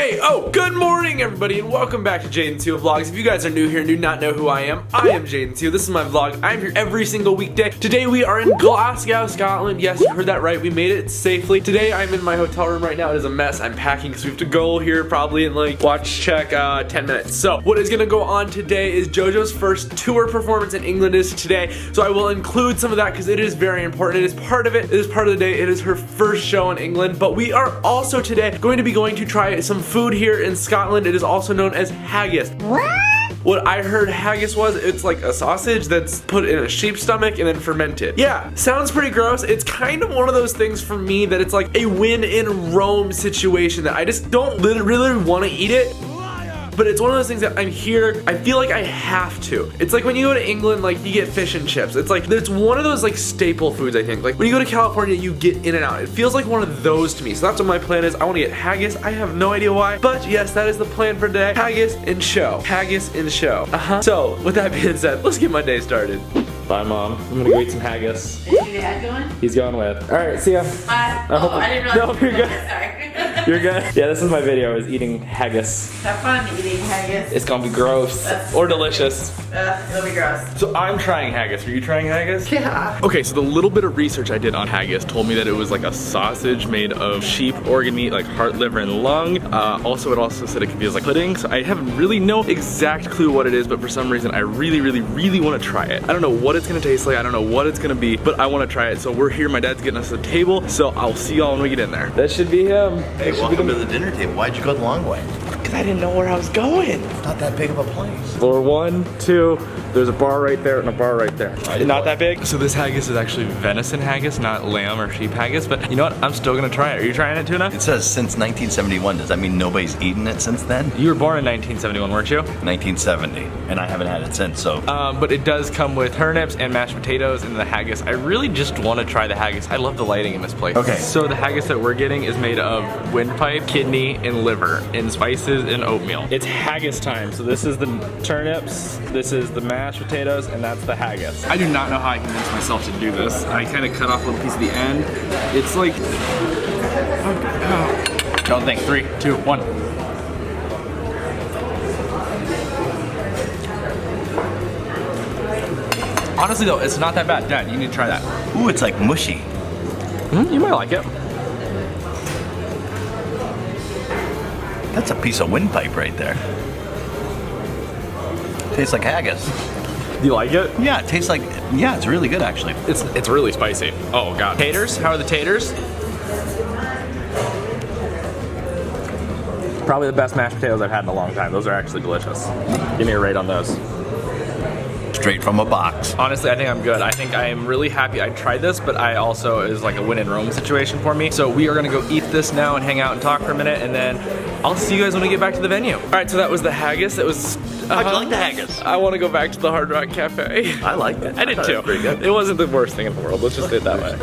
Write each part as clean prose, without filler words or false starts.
Hey, good morning everybody and welcome back to Jayden Siwa Vlogs. If you guys are new here and do not know who I am Jayden Siwa. This is my vlog. I'm here every single weekday. Today we are in Glasgow, Scotland. Yes, you heard that right. We made it safely. Today I'm in my hotel room right now. It is a mess. I'm packing because we have to go here probably in like, watch check, 10 minutes. So what is gonna go on today is JoJo's first tour performance in England is today. So I will include some of that because it is very important. It is part of it. It is part of the day. It is her first show in England. But we are also today going to be going to try some food here in Scotland. It is also known as haggis. What I heard haggis was, it's like a sausage that's put in a sheep's stomach and then fermented. Yeah, sounds pretty gross. It's kind of one of those things for me that it's like a win in Rome situation that I just don't really want to eat it. But it's one of those things that I'm here, I feel like I have to. It's like when you go to England, like you get fish and chips. It's like, it's one of those like staple foods, I think. Like when you go to California, you get In and Out. It feels like one of those to me. So that's what my plan is. I want to get haggis. I have no idea why, but yes, that is the plan for today. Haggis and show. Haggis and show. So with that being said, let's get my day started. Bye, Mom. I'm gonna go eat some haggis. Is your dad going? He's going with. All right, see ya. Bye. I didn't realize. No, you're good. Sorry. You're good. Yeah, this is my video, is eating haggis. Have fun eating haggis. It's gonna be gross. Or delicious. It'll be gross. So I'm trying haggis. Are you trying haggis? Yeah. Okay, so the little bit of research I did on haggis told me that it was like a sausage made of sheep organ meat, like heart, liver, and lung. Also, it also said it could be as like pudding. So I have really no exact clue what it is, but for some reason I really want to try it. I don't know what it's gonna taste like. I don't know what it's gonna be, but I want to try it. So we're here. My dad's getting us a table. So I'll see y'all when we get in there. That should be him. Hey, welcome to the dinner table. Why'd you go the long way? Because I didn't know where I was going. It's not that big of a place. Floor 1, 2, there's a bar right there and a bar right there. Not that big. So this haggis is actually venison haggis, not lamb or sheep haggis, but you know what? I'm still gonna try it. Are you trying it, Tuna? It says since 1971. Does that mean nobody's eaten it since then? You were born in 1971, weren't you? 1970, and I haven't had it since, so. But it does come with turnips and mashed potatoes and the haggis. I really just want to try the haggis. I love the lighting in this place. Okay. So the haggis that we're getting is made of windpipe, kidney, and liver, and spices and oatmeal. It's haggis time. So this is the turnips, this is the mashed potatoes, and that's the haggis. I do not know how I convinced myself to do this. I kind of cut off a little piece of the end. It's like, don't think. 3, 2, 1. Honestly though, it's not that bad. Dad, you need to try that. Ooh, it's like mushy. You might like it. That's a piece of windpipe right there. Tastes like haggis. Do you like it? Yeah, it tastes like, yeah, it's really good actually. It's really spicy. Oh god. Taters, how are the taters? Probably the best mashed potatoes I've had in a long time. Those are actually delicious. Give me a rate on those. Straight from a box. Honestly, I think I'm good. I think I am really happy I tried this, but I also is like a win in Rome situation for me. So we are gonna go eat this now and hang out and talk for a minute, and then I'll see you guys when we get back to the venue. All right, so that was the haggis. It was. How'd you like the haggis? I want to go back to the Hard Rock Cafe. I liked it. I did thought too. It was pretty good. It wasn't the worst thing in the world. Let's just say it that way.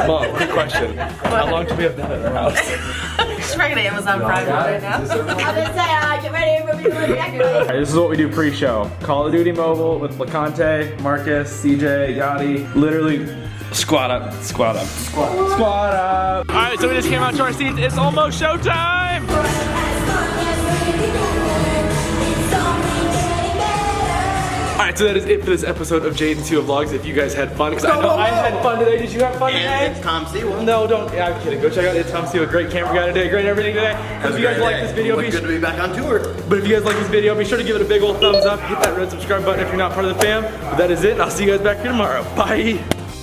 Mom, quick question. How long do we have that at our house? She's probably gonna Amazon Prime right now. I'm gonna say, get ready for me to react. Alright, this is what we do pre-show. Call of Duty Mobile with LeConte, Marcus, CJ, Yachty. Literally, squat up, squat up, squat up. Alright, so we just came out to our seats. It's almost showtime! Alright, so that is it for this episode of Jayden Siwa Vlogs. If you guys had fun, because I know I had fun today. Did you have fun today? And it's Tom Siwa. No, don't. Yeah, I'm kidding. Go check out It's Tom Siwa. Great camera guy today. Great everything today. If you guys like this video, good to be back on tour. But if you guys like this video, be sure to give it a big old thumbs up. Hit that red subscribe button if you're not part of the fam. But that is it, and I'll see you guys back here tomorrow. Bye.